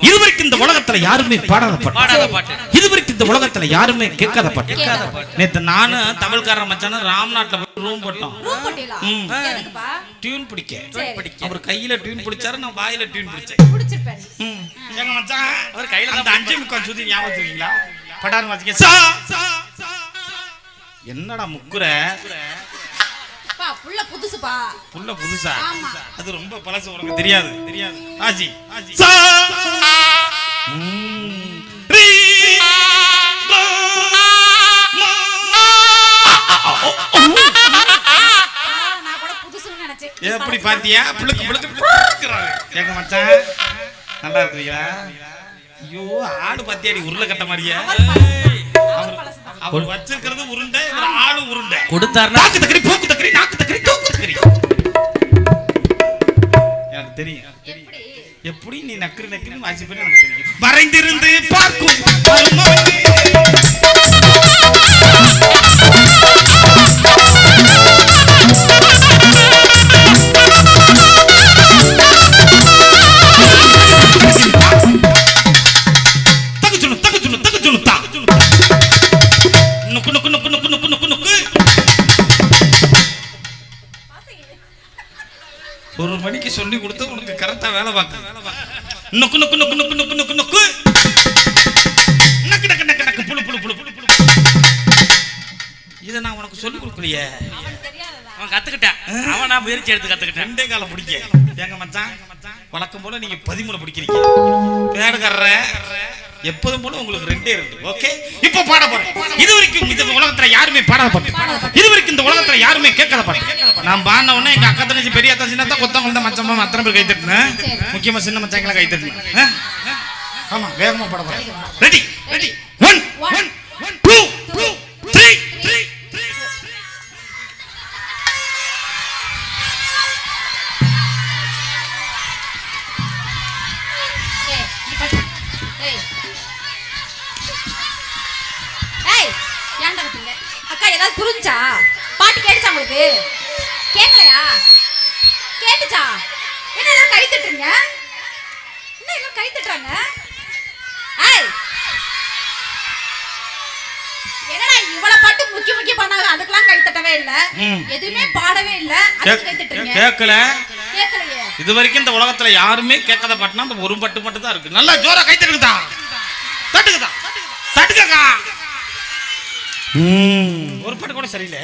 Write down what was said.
இதுவரைக்கும் இந்த உலகத்துல யாருமே பாடாத பாட்டு, இதுவரைக்கும் இந்த உலகத்துல யாருமே கேட்காத பாட்டு. நேத்து நானும் தமிழ்காரன் மச்சான ராம்நாட்ல போய் ரூம் போட்டோம். டியூன் பிடிக்க அவர் கையில டியூன் பிடிச்சாரு, நான் வாயில டியூன் பிடிச்சேன். எங்க மச்சான் அவர் கையில அந்த 5 முக்கால் சுத்தி ஞாபகம் வச்சிருக்கீங்களா? படார் வாசிக்க என்னடா முக்குற புள்ள புதுசுப்பா. புள்ள புதுசா? அது ரொம்ப பழசு, உனக்கு தெரியாது. ஆஜி நான் கூட புதுசுன்னு நினைச்சேன். எப்படி பாத்தியா? புளுக்கு புளுக்கு கேக்க மச்சான் நல்லா இருக்கீங்களா? ஐயோ ஆடு பாத்தியாடி உருளை கட்ட மாதிரியா? அவர் வச்சிருக்கிறது உருண்டை, ஆளு உருண்டை கொடுத்தாரு. நாக்கு தக்கரி, போக்கு தக்கரி, நாக்கு தக்கரி, தூக்கு தக்கரி. எனக்கு தெரியும் எப்படி நீ நக்கரி நக்கரின்னு வாசிப்பேன்னு எனக்கு தெரியும். மறைந்திருந்து பார்க்கும் ஒரு மணிக்கு சொல்லி கொடுத்து உனக்கு கரெக்டா வேலை பார்க்க. நொக்கு நொக்கு நொக்கு நொக்கு நொக்கு நொக்கு நொக்கு நக்கு நக்கு நக்கு நக்கு blue blue blue blue blue. இதை நான் உனக்கு சொல்லி கொடுக்கலையே, அவன் கத்துக்கிட்டான். அவன் நான் முயற்சி எடுத்து கத்துக்கிட்டேன். 2 காலம் பிடிக்க. எங்க மச்சான் வழக்கம் போல நீங்க 13 பிடிக்கிறீங்க. பேடுகாரர எப்போதும் போல உங்களுக்கு 2 இருக்கு. ஓகே, இப்போ பாட போறேன். இதுவரைக்கும் இந்த உலகத்துல யாருமே பாடாத பாட்டு, இதுவரைக்கும் இந்த உலகத்துல யாருமே கேட்காத பாட்டு. நான் பாடின உடனே எங்க அக்கா தங்கச்சி பெரிய அத்தா சின்ன அத்தா கொத்தவங்க மச்சம்மா அத்தனை பேர் கை தட்டினேன். முக்கியமா சின்ன மச்சாங்கெல்லாம் கை தட்டினேன். ஆமா வேகமா பாட போறேன். ரெடி ரெடி 1 1 2 3 அக்கா ஏதாவது புரிஞ்சா? பாட்டு கேட்டுச்சா உங்களுக்கு? கேட்கலையா? கேட்டுச்சா? என்ன எல்லாம் கை தட்டுறீங்க? என்ன எல்லாம் கை தட்டுறாங்க? ஏய் என்னடா இவ்வளவு பாட்டு முக்கிய முக்கிய பண்ணாங்க, அதுக்கெல்லாம் கை தட்டவே இல்ல, எதுவுமே பாடவே இல்ல, அதுக்கு கை தட்டுறீங்க? கேட்கல கேட்கலையே. இதுவரைக்கும் இந்த உலகத்துல யாருமே கேட்காத பாட்டுனா அந்த ஒரு பாட்டு மட்டும் தான் இருக்கு. நல்லா ஜோரா கை தட்டுங்கடா, தட்டுங்கடா, தட்டுங்கக்கா. ஒரு பாட்டு கூட சரியில்லை.